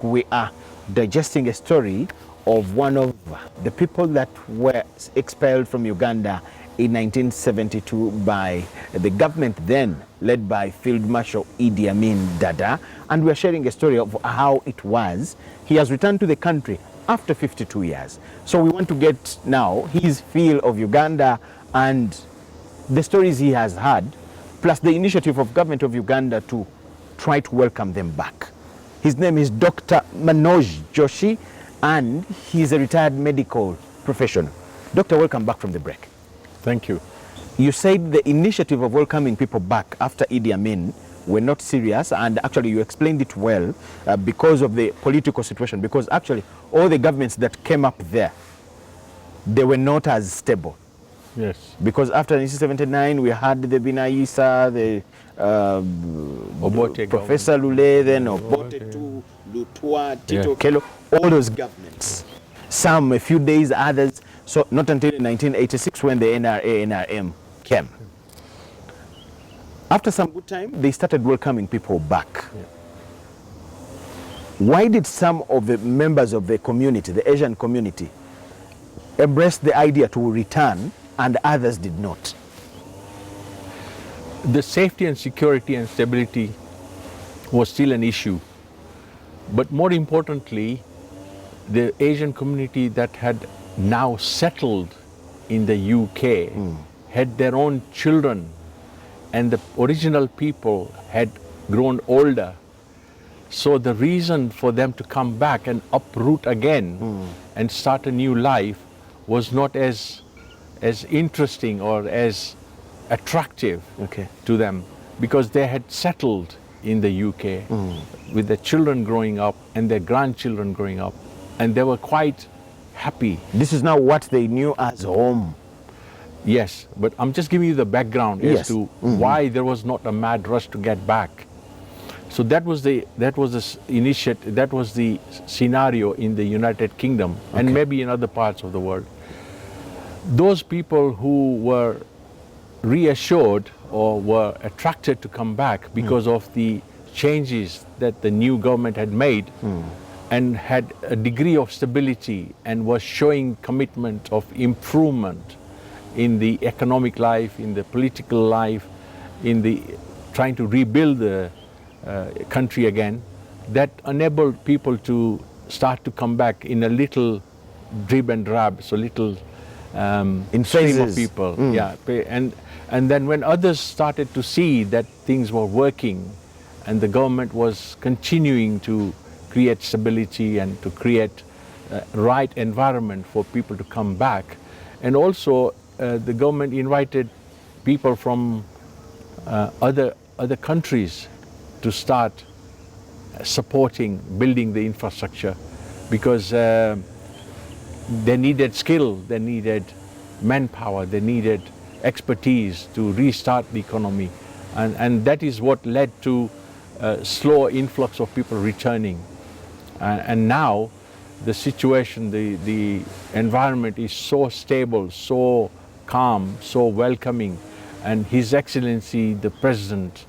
We are digesting a story of one of the people that were expelled from Uganda in 1972 by the government then led by Field Marshal Idd Amin Dada, and we are sharing a story of how it was. He has returned to the country after 52 years. So we want to get now his feel of Uganda and the stories he has had, plus the initiative of government of Uganda to try to welcome them back. His name is Dr. Manoj Joshi, and he's a retired medical professional. Doctor, welcome back from the break. Thank you. You said the initiative of welcoming people back after Idd Amin were not serious, and actually you explained it well because of the political situation, because actually all the governments that came up there, they were not as stable. Yes. Because after 1979 we had the Binaisa, the Professor Lule, then Obote to Lutua, Tito Kelo, all those governments. Some a few days, others. So not until 1986 when the NRM came. After some good time, they started welcoming people back. Yeah. Why did some of the members of the community, the Asian community, embrace the idea to return and others did not? The safety and security and stability was still an issue. But more importantly, the Asian community that had now settled in the UK had their own children, and the original people had grown older. So the reason for them to come back and uproot again and start a new life was not as interesting or as attractive to them, because they had settled in the UK with their children growing up and their grandchildren growing up, and they were quite happy. This is now what they knew as home. Yes, but I'm just giving you the background as to why there was not a mad rush to get back. So that was the scenario in the United Kingdom and maybe in other parts of the world. Those people who were reassured or were attracted to come back because of the changes that the new government had made and had a degree of stability and was showing commitment of improvement in the economic life, in the political life, in the trying to rebuild the country again, that enabled people to start to come back in a little drib and drab, so little in stream of people. And then when others started to see that things were working and the government was continuing to create stability and to create a right environment for people to come back, and also the government invited people from other countries to start supporting building the infrastructure, because they needed skill, they needed manpower, they needed expertise to restart the economy, and that is what led to a slow influx of people returning. And now the situation, the environment is so stable, so calm, so welcoming, and His Excellency the President,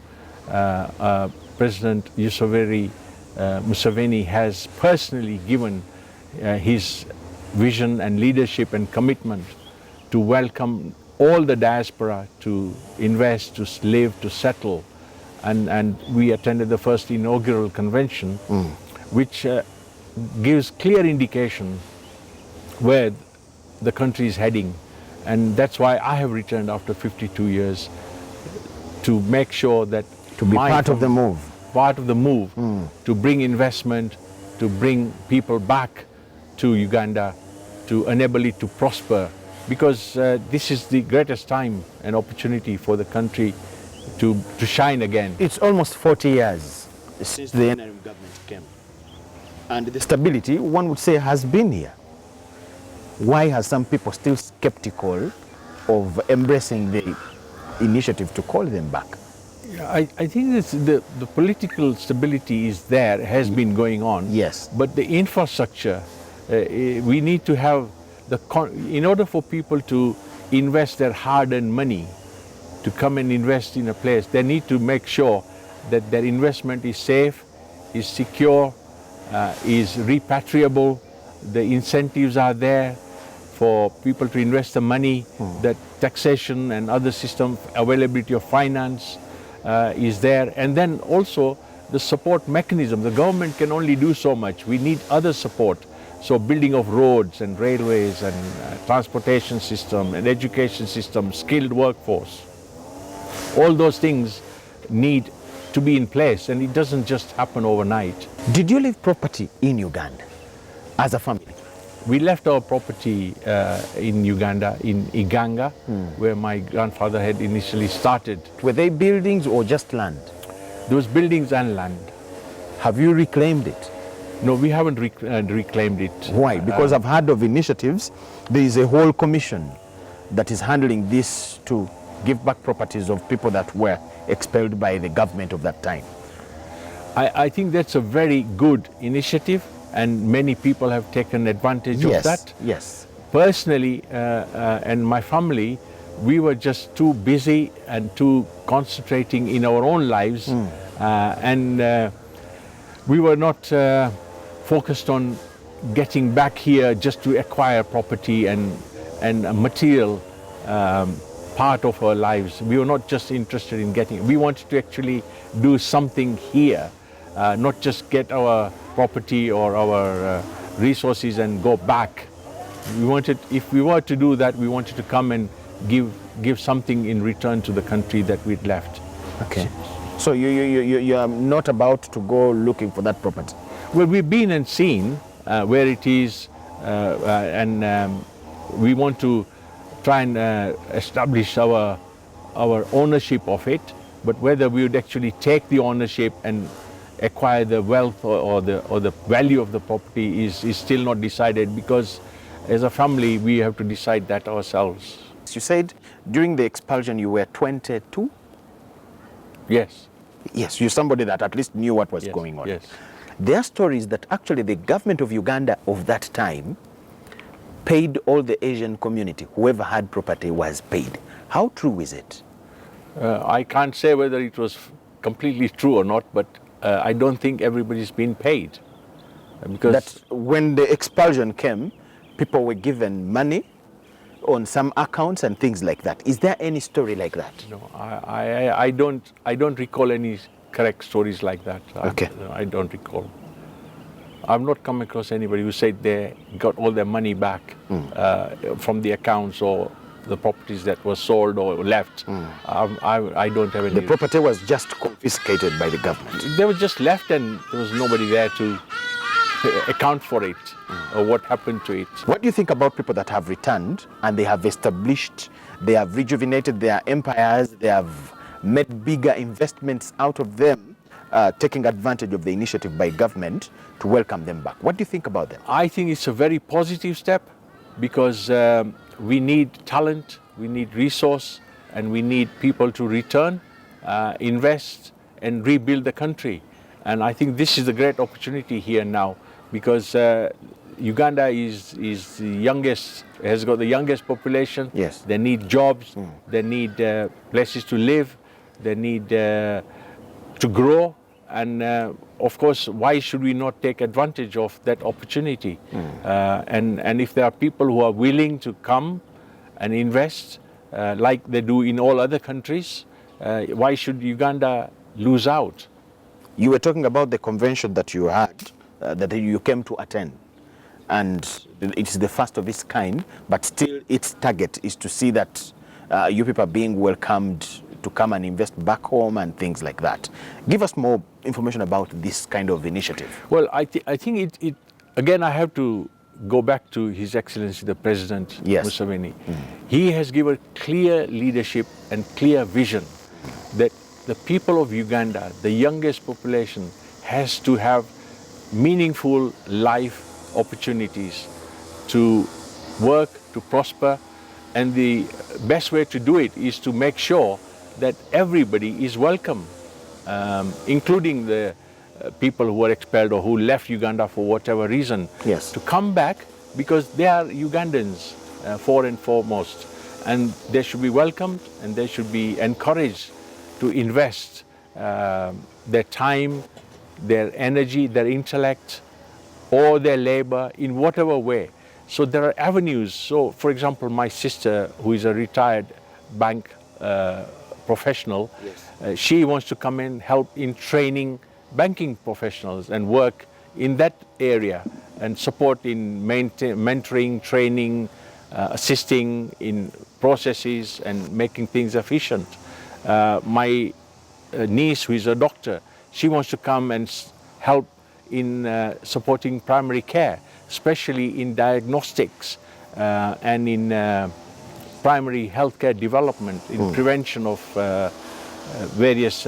President Yusufari Museveni, has personally given his vision and leadership and commitment to welcome all the diaspora to invest, to live, to settle. And we attended the first inaugural convention, which gives clear indication where the country is heading. And that's why I have returned after 52 years to make sure that to be part of the move. Part of the move, to bring investment, to bring people back to Uganda, to enable it to prosper, because this is the greatest time and opportunity for the country to shine again. It's almost 40 years since the NRM government came, and the stability, one would say, has been here. Why are some people still skeptical of embracing the initiative to call them back? I think the political stability is there, has been going on. Yes. But the infrastructure, we need to have in order for people to invest their hard-earned money, to come and invest in a place, they need to make sure that their investment is safe, is secure, is repatriable. The incentives are there for people to invest the money. That taxation and other system, availability of finance is there. And then also the support mechanism. The government can only do so much. We need other support. So building of roads and railways and transportation system and education system, skilled workforce. All those things need to be in place, and it doesn't just happen overnight. Did you leave property in Uganda as a family? We left our property in Uganda, in Iganga, where my grandfather had initially started. Were they buildings or just land? There was buildings and land. Have you reclaimed it? No, we haven't reclaimed it. Why? Because I've heard of initiatives. There is a whole commission that is handling this to give back properties of people that were expelled by the government of that time. I think that's a very good initiative, and many people have taken advantage of that. Yes. Personally, and my family, we were just too busy and too concentrating in our own lives, and we were not focused on getting back here just to acquire property and a material part of our lives. We were not just interested in getting, we wanted to actually do something here, not just get our property or our resources and go back. We wanted, if we were to do that, we wanted to come and give something in return to the country that we'd left. Okay. So you are not about to go looking for that property? Well, we've been and seen where it is, and we want to try and establish our ownership of it, but whether we would actually take the ownership and acquire the wealth or the value of the property is still not decided, because as a family we have to decide that ourselves. You said during the expulsion you were 22? Yes. Yes, you're somebody that at least knew what was Yes, going on. yes. There are stories that actually the government of Uganda of that time paid all the Asian community. Whoever had property was paid. How true is it? I can't say whether it was completely true or not, but I don't think everybody's been paid. Because That when the expulsion came, people were given money on some accounts and things like that. Is there any story like that? no, I don't recall any correct stories like that. Okay. I don't recall. I've not come across anybody who said they got all their money back from the accounts or the properties that were sold or left. I don't have any. The property was just confiscated by the government. They were just left, and there was nobody there to account for it or what happened to it. What do you think about people that have returned and they have established, they have rejuvenated their empires, they have made bigger investments out of them, taking advantage of the initiative by government to welcome them back? What do you think about them? I think it's a very positive step, because we need talent, we need resource, and we need people to return, invest, and rebuild the country. And I think this is a great opportunity here now, because Uganda is the youngest, has got the youngest population. Yes. They need jobs, they need places to live, they need to grow, and of course, why should we not take advantage of that opportunity? And if there are people who are willing to come and invest like they do in all other countries, why should Uganda lose out? You were talking about the convention that you had, that you came to attend, and it's the first of its kind, but still its target is to see that you people are being welcomed to come and invest back home and things like that. Give us more information about this kind of initiative. Well, I think it again, I have to go back to His Excellency the President, Yes. Museveni. He has given clear leadership and clear vision that the people of Uganda, the youngest population, has to have meaningful life opportunities to work, to prosper, and the best way to do it is to make sure that everybody is welcome, including the people who were expelled or who left Uganda for whatever reason, Yes. to come back, because they are Ugandans for and foremost, and they should be welcomed and they should be encouraged to invest their time, their energy, their intellect or their labor in whatever way. So there are avenues. So for example, my sister, who is a retired bank professional, she wants to come and help in training banking professionals and work in that area and support in mentoring, training, assisting in processes and making things efficient. My niece, who is a doctor, she wants to come and help in supporting primary care, especially in diagnostics and in primary healthcare development, in prevention of various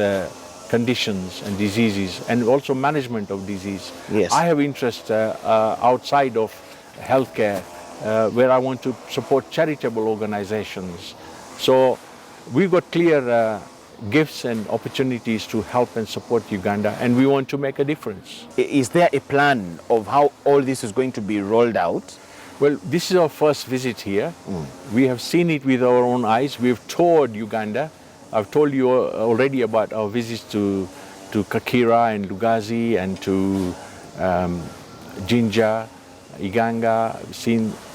conditions and diseases, and also management of disease. Yes. I have interest outside of healthcare, where I want to support charitable organizations. So we've got clear gifts and opportunities to help and support Uganda, and we want to make a difference. Is there a plan of how all this is going to be rolled out? Well, this is our first visit here. We have seen it with our own eyes. We've toured Uganda. I've told you already about our visits to Kakira and Lugazi and to Jinja, Iganga.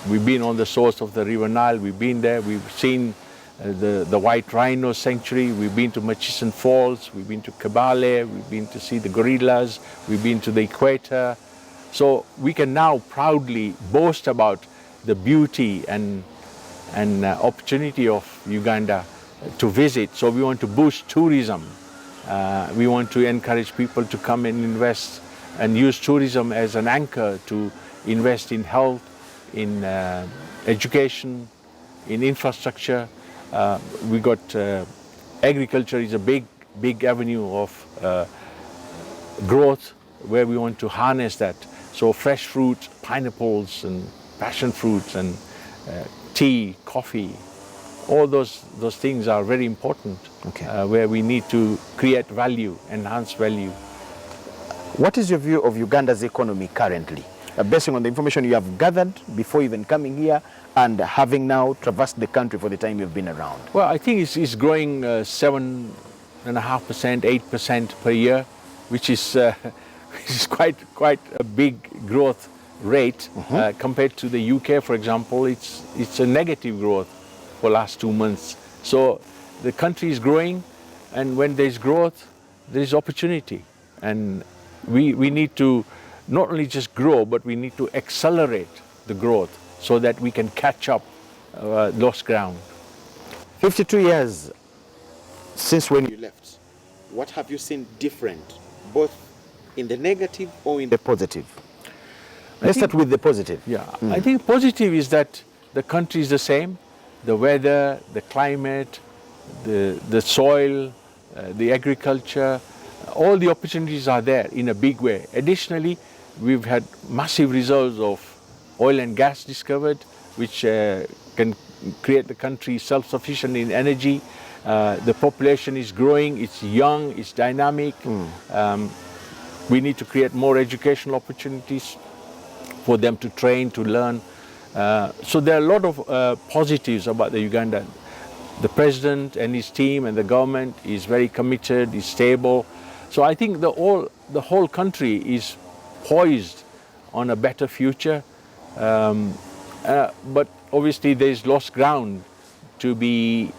We've been on the source of the River Nile. We've been there. We've seen the White Rhino Sanctuary. We've been to Murchison Falls. We've been to Kabale. We've been to see the gorillas. We've been to the equator. So we can now proudly boast about the beauty and opportunity of Uganda to visit. So we want to boost tourism. We want to encourage people to come and invest and use tourism as an anchor to invest in health, in education, in infrastructure. We got agriculture is a big avenue of growth where we want to harness that. So fresh fruit, pineapples and passion fruits and tea, coffee, all those things are very important. Okay. Where we need to create value, enhance value. What is your view of Uganda's economy currently? Based on the information you have gathered before even coming here and having now traversed the country for the time you've been around? Well, I think it's growing 7.5%, 8% per year, which is quite a big growth rate compared to the UK, for example. It's a negative growth for last 2 months. So the country is growing, and when there's growth, there is opportunity. And we need to not only just grow, but we need to accelerate the growth so that we can catch up lost ground. 52 years since when you left, what have you seen different, both in the negative or in the positive? Let's start with the positive. Yeah, I think positive is that the country is the same. The weather, the climate, the soil, the agriculture, all the opportunities are there in a big way. Additionally, we've had massive reserves of oil and gas discovered, which can create the country self-sufficient in energy. The population is growing, it's young, it's dynamic. We need to create more educational opportunities for them to train, to learn. So there are a lot of positives about the Uganda. The president and his team and the government is very committed, is stable. So I think the whole country is poised on a better future. But obviously there is lost ground to be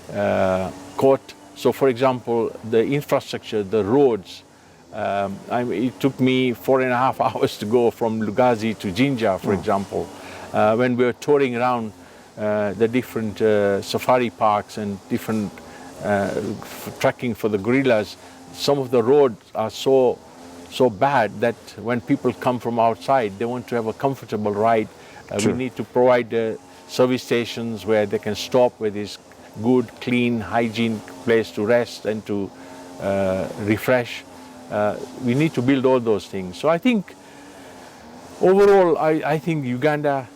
caught. So for example, the infrastructure, the roads, it took me 4.5 hours to go from Lugazi to Jinja, for example. When we were touring around the different safari parks and different trekking for the gorillas, some of the roads are so bad that when people come from outside, they want to have a comfortable ride. We need to provide service stations where they can stop, where there's good, clean, hygiene place to rest and to refresh. We need to build all those things. So I think overall, I think Uganda,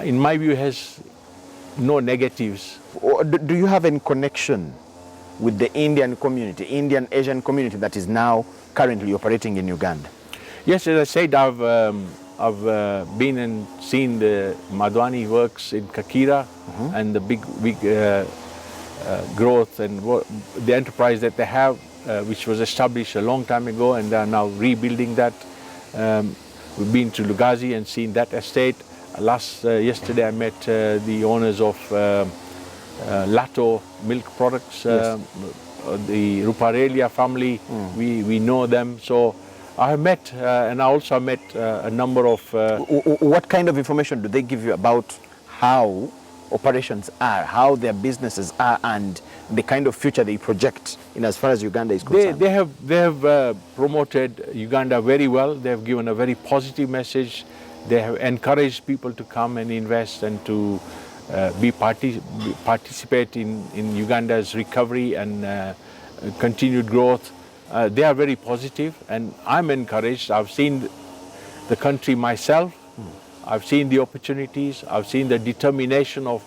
in my view, has no negatives. Do you have any connection with the Indian community, Indian Asian community that is now currently operating in Uganda? Yes, as I said, I've been and seen the Madhwani works in Kakira and the big growth and the enterprise that they have, which was established a long time ago, and they are now rebuilding that. We've been to Lugazi and seen that estate. Yesterday I met the owners of Lato milk products, Yes. the Ruparelia family. We know them. So I have met, and I also met a number of. What kind of information do they give you about how operations are, how their businesses are, and the kind of future they project in as far as Uganda is concerned? They have promoted Uganda very well. They have given a very positive message. They have encouraged people to come and invest and to participate in Uganda's recovery and continued growth. They are very positive, and I'm encouraged. I've seen the country myself. I've seen the opportunities. I've seen the determination of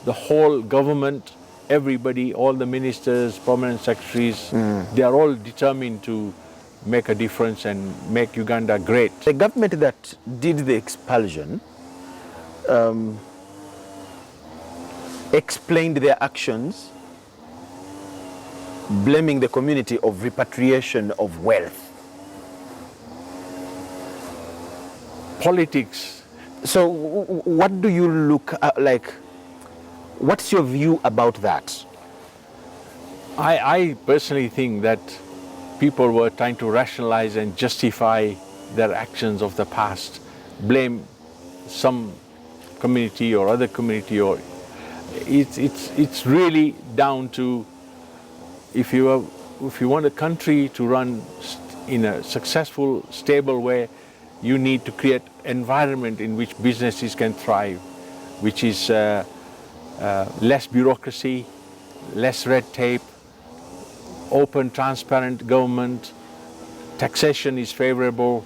the whole government, everybody, all the ministers, permanent secretaries. They are all determined to make a difference and make Uganda great. The government that did the expulsion explained their actions, blaming the community of repatriation of wealth. Politics. So what do you look at, like, what's your view about that? I personally think that people were trying to rationalize and justify their actions of the past, blame some community or other community, or it's really down to if you want a country to run in a successful, stable way, you need to create environment in which businesses can thrive, which is less bureaucracy, less red tape, open, transparent government, taxation is favorable,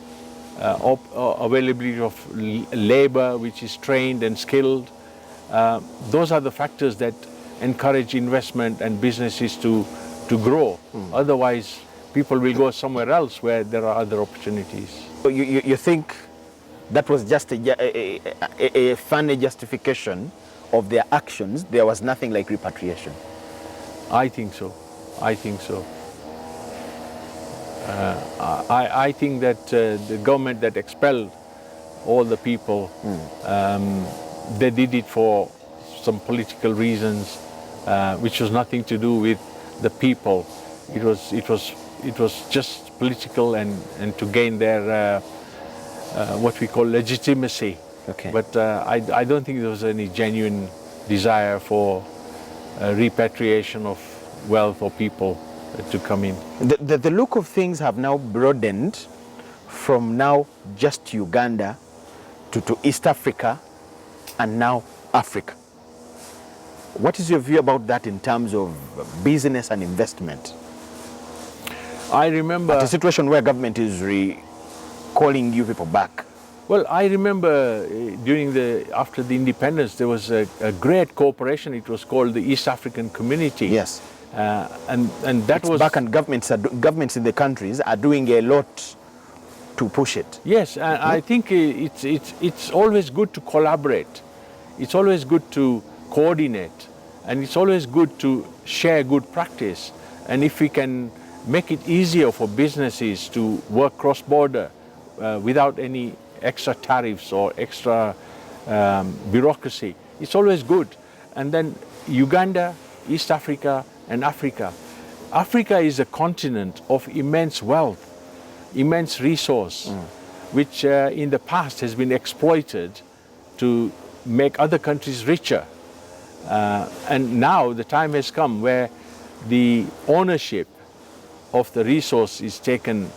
availability of labor which is trained and skilled. Those are the factors that encourage investment and businesses to grow. Otherwise, people will go somewhere else where there are other opportunities. So you think that was just a funny justification of their actions? There was nothing like repatriation? I think so. I think so. I think that the government that expelled all the people, they did it for some political reasons, which was nothing to do with the people. It was just political and to gain their what we call legitimacy. Okay. But I don't think there was any genuine desire for repatriation of wealth or people to come in. The look of things have now broadened from now just Uganda to East Africa and now Africa. What is your view about that in terms of business and investment? I remember a situation where government is calling you people back. Well, I remember after the independence, there was a great cooperation. It was called the East African Community. Yes. And that was back, and governments in the countries are doing a lot to push it. Yes, and I think it's always good to collaborate. It's always good to coordinate, and it's always good to share good practice. And if we can make it easier for businesses to work cross-border without any extra tariffs or extra bureaucracy, it's always good. And then Uganda, East Africa, and Africa. Africa is a continent of immense wealth, immense resource, which in the past has been exploited to make other countries richer. And now the time has come where the ownership of the resource is taken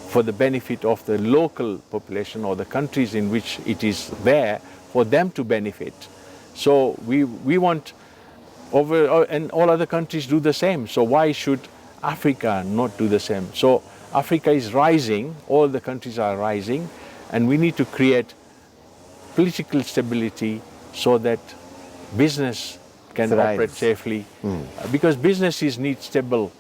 for the benefit of the local population or the countries in which it is there, for them to benefit. So we want and all other countries do the same. So why should Africa not do the same? So Africa is rising, all the countries are rising, and we need to create political stability so that business can operate safely. Because businesses need stable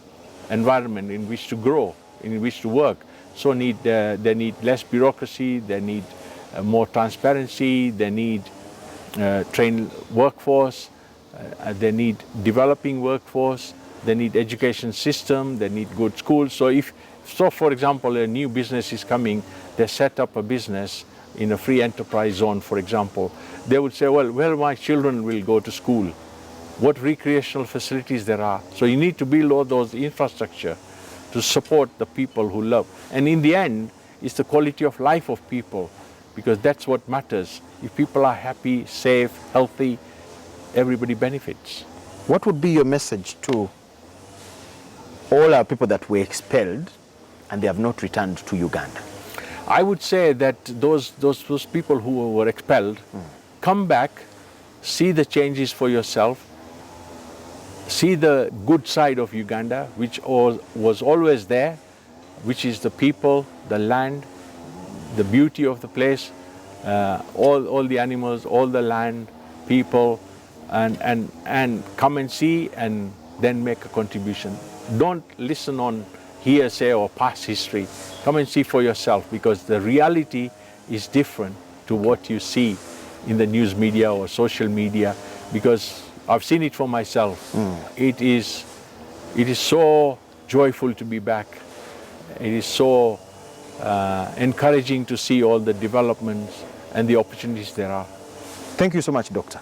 environment in which to grow, in which to work. So they need less bureaucracy, they need more transparency, they need trained workforce, they need developing workforce, they need education system, they need good schools. So for example, a new business is coming, they set up a business in a free enterprise zone, for example, they would say, well, where my children will go to school, what recreational facilities there are. So you need to build all those infrastructure to support the people who love. And in the end, it's the quality of life of people, because that's what matters. If people are happy, safe, healthy, everybody benefits. What would be your message to all our people that were expelled and they have not returned to Uganda? I would say that those people who were expelled, come back, see the changes for yourself, see the good side of Uganda, which was always there, which is the people, the land, the beauty of the place, all the animals, all the land, people, and come and see and then make a contribution. Don't listen on hearsay or past history. Come and see for yourself, because the reality is different to what you see in the news media or social media, because I've seen it for myself. It is so joyful to be back. It is so encouraging to see all the developments and the opportunities there are. Thank you so much, Doctor.